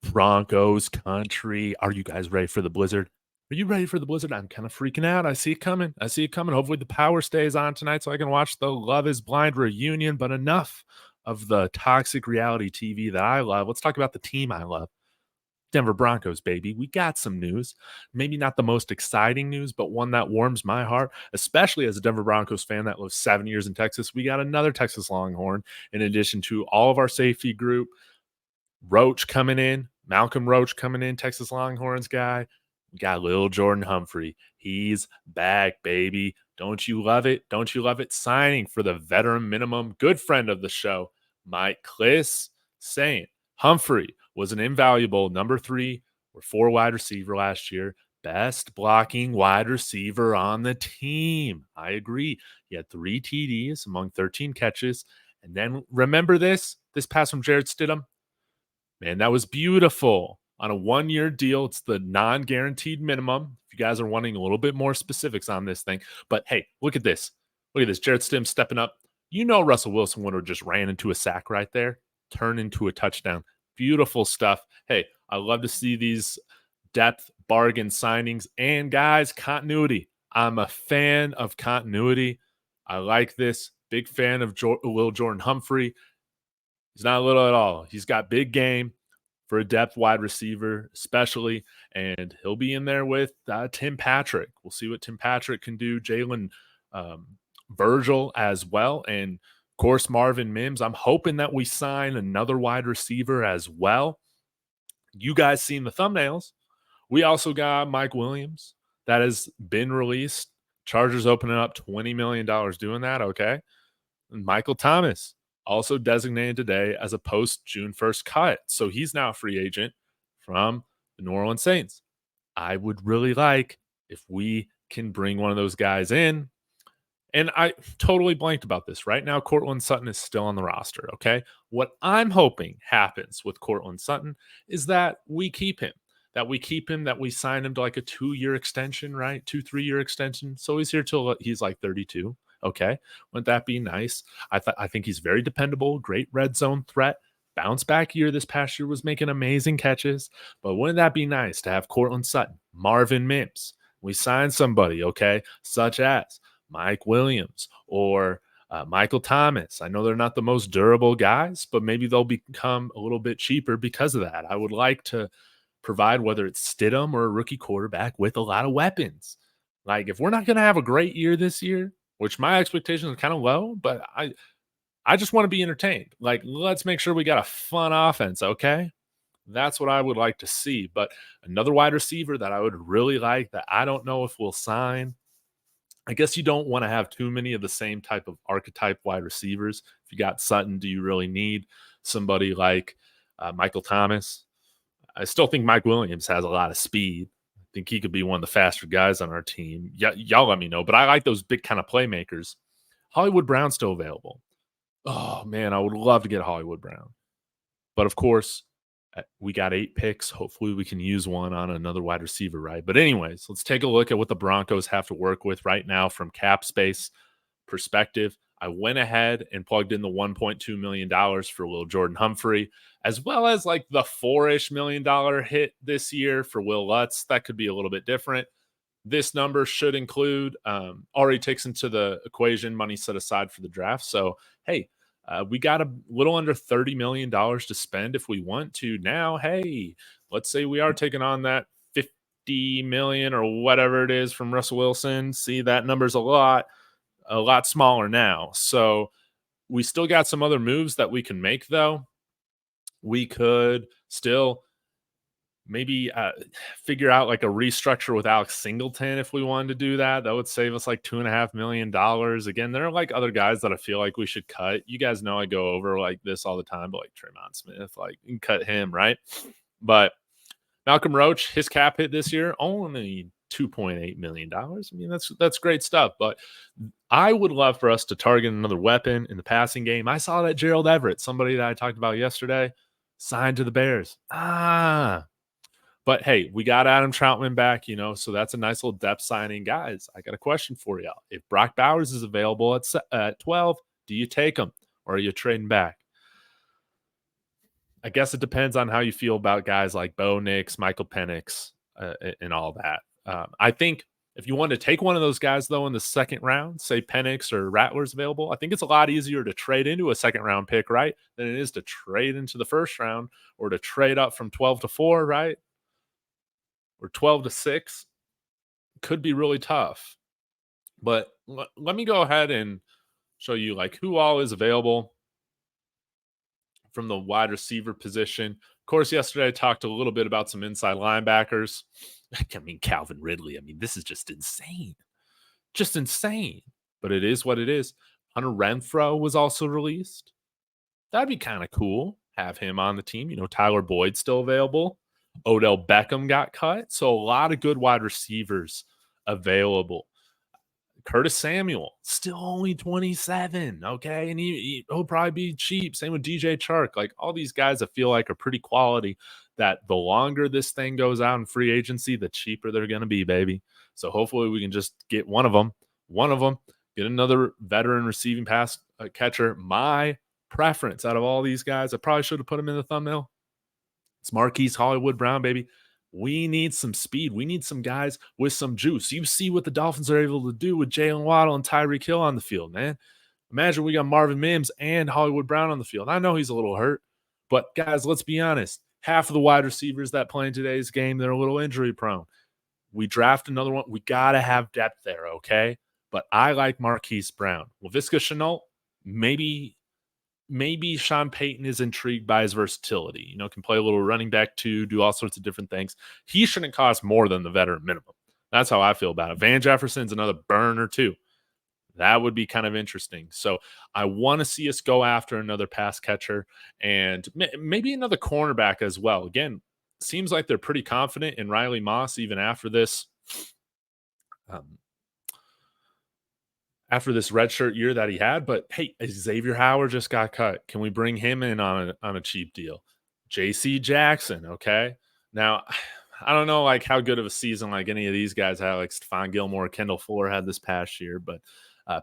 Broncos country. Are you guys ready for the blizzard? Are you ready for the blizzard? I'm kind of freaking out. I see it coming. I see it coming. Hopefully the power stays on tonight so I can watch the Love is Blind reunion. But enough of the toxic reality TV that I love. Let's talk about the team I love. Denver Broncos, baby. We got some news. Maybe not the most exciting news, but one that warms my heart, especially as a Denver Broncos fan that lives 7 years in Texas. We got another Texas Longhorn in addition to all of our safety group. Roach coming in, Malcolm Roach coming in, Texas Longhorns guy. We got Lil'Jordan Humphrey. He's back, baby. Don't you love it? Don't you love it? Signing for the veteran minimum. Good friend of the show, Mike Kliss, saying Humphrey was an invaluable number 3 or 4 wide receiver last year. Best blocking wide receiver on the team. I agree. He had 3 TDs among 13 catches. And then remember this pass from Jared Stidham? Man, that was beautiful. On a 1-year deal, it's the non-guaranteed minimum. If you guys are wanting a little bit more specifics on this thing. But hey, look at this. Look at this. Jared Stidham stepping up. You know Russell Wilson would have just ran into a sack right there, turned into a touchdown. Beautiful stuff. Hey, I love to see these depth bargain signings. And guys, continuity. I'm a fan of continuity. I like this. Big fan of Lil'Jordan Humphrey. He's not little at all. He's got big game for a depth wide receiver, especially, and he'll be in there with Tim Patrick. We'll see what Tim Patrick can do. Jalen Virgil as well, and of course Marvin Mims. I'm hoping that we sign another wide receiver as well. You guys seen the thumbnails. We also got Mike Williams that has been released. Chargers opening up $20 million doing that, okay? And Michael Thomas, also designated today as a post-June 1st cut. So he's now a free agent from the New Orleans Saints. I would really like if we can bring one of those guys in. And I totally blanked about this. Right now, Courtland Sutton is still on the roster, okay? What I'm hoping happens with Courtland Sutton is that we keep him. That we sign him to like a 2-year extension, right? 2-3-year extension. So he's here till he's like 32. Okay, wouldn't that be nice? I think he's very dependable, great red zone threat. Bounce back year this past year, was making amazing catches. But wouldn't that be nice to have Courtland Sutton, Marvin Mims? We sign somebody, okay, such as Mike Williams or Michael Thomas. I know they're not the most durable guys, but maybe they'll become a little bit cheaper because of that. I would like to provide, whether it's Stidham or a rookie quarterback, with a lot of weapons. Like, if we're not going to have a great year this year, which my expectations are kind of low, but I just want to be entertained. Like, let's make sure we got a fun offense, okay? That's what I would like to see. But another wide receiver that I would really like that I don't know if we'll sign. I guess you don't want to have too many of the same type of archetype wide receivers. If you got Sutton, do you really need somebody like Michael Thomas? I still think Mike Williams has a lot of speed. I think he could be one of the faster guys on our team. Y'all let me know. But I like those big kind of playmakers. Hollywood Brown's still available. Oh, man, I would love to get Hollywood Brown. But, of course, we got 8 picks. Hopefully we can use one on another wide receiver, right? But anyways, let's take a look at what the Broncos have to work with right now from cap space perspective. I went ahead and plugged in the $1.2 million for Lil'Jordan Humphrey, as well as like the $4-ish million hit this year for Will Lutz. That could be a little bit different. This number should include, already takes into the equation money set aside for the draft. So, hey, we got a little under $30 million to spend if we want to. Now, hey, let's say we are taking on that $50 million or whatever it is from Russell Wilson. See, that number's a lot smaller now. So we still got some other moves that we can make, though. We could still maybe figure out like a restructure with Alex Singleton if we wanted to do that. That would save us like $2.5 million. Again, there are like other guys that I feel like we should cut. You guys know I go over like this all the time, but like Tremont Smith, like you can cut him, right? But Malcolm Roach, his cap hit this year, only $2.8 million. I mean, that's great stuff. But I would love for us to target another weapon in the passing game. I saw that Gerald Everett, somebody that I talked about yesterday, signed to the Bears. But hey, we got Adam Troutman back, so that's a nice little depth signing. Guys, I got a question for y'all. If Brock Bowers is available at 12, do you take him or are you trading back? I guess it depends on how you feel about guys like Bo Nix, Michael Penix, and all that. I think if you want to take one of those guys though in the second round, say Penix or Rattler's available, I think it's a lot easier to trade into a second round pick, right, than it is to trade into the first round or to trade up from 12 to 4, right, or 12 to 6. Could be really tough. But let me go ahead and show you like who all is available from the wide receiver position. Of course, yesterday I talked a little bit about some inside linebackers. I mean, Calvin Ridley. I mean, this is just insane. Just insane. But it is what it is. Hunter Renfro was also released. That'd be kind of cool. Have him on the team. You know, Tyler Boyd's still available. Odell Beckham got cut. So a lot of good wide receivers available. Curtis Samuel, still only 27, okay? And he'll probably be cheap. Same with DJ Chark. Like all these guys I feel like are pretty quality that the longer this thing goes out in free agency, the cheaper they're going to be, baby. So hopefully we can just get one of them, get another veteran receiving pass catcher. My preference out of all these guys, I probably should have put him in the thumbnail. It's Marquise Hollywood Brown, baby. We need some speed. We need some guys with some juice. You see what the Dolphins are able to do with Jalen Waddle and Tyreek Hill on the field, man. Imagine we got Marvin Mims and Hollywood Brown on the field. I know he's a little hurt, but guys, let's be honest. Half of the wide receivers that play in today's game, they're a little injury prone. We draft another one. We got to have depth there, okay? But I like Marquise Brown. Laviska Shenault, maybe Sean Payton is intrigued by his versatility. You know, can play a little running back too, do all sorts of different things. He shouldn't cost more than the veteran minimum. That's how I feel about it. Van Jefferson's another burner too. That would be kind of interesting. So I want to see us go after another pass catcher and maybe another cornerback as well. Again, seems like they're pretty confident in Riley Moss even after this. After this redshirt year that he had. But hey, Xavier Howard just got cut. Can we bring him in on a cheap deal? JC Jackson, okay. Now, I don't know like how good of a season like any of these guys had, like Stephon Gilmore, Kendall Fuller had this past year, but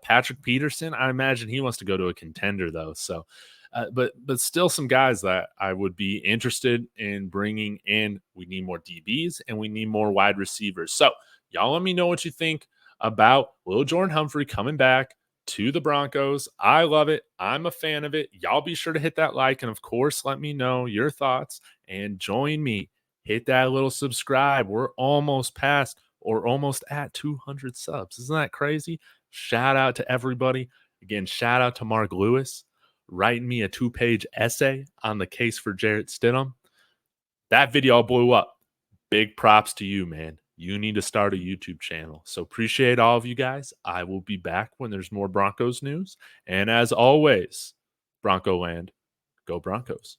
Patrick Peterson, I imagine he wants to go to a contender though. So, but still some guys that I would be interested in bringing in. We need more DBs and we need more wide receivers. So y'all let me know what you think about Lil'Jordan Humphrey coming back to the Broncos. I love it. I'm a fan of it. Y'all be sure to hit that like and, of course, let me know your thoughts and join me. Hit that little subscribe. We're almost past or almost at 200 subs. Isn't that crazy? Shout out to everybody. Again, shout out to Mark Lewis writing me a 2-page essay on the case for Jarrett Stidham. That video blew up. Big props to you, man. You need to start a YouTube channel. So appreciate all of you guys. I will be back when there's more Broncos news. And as always, Bronco Land, go Broncos.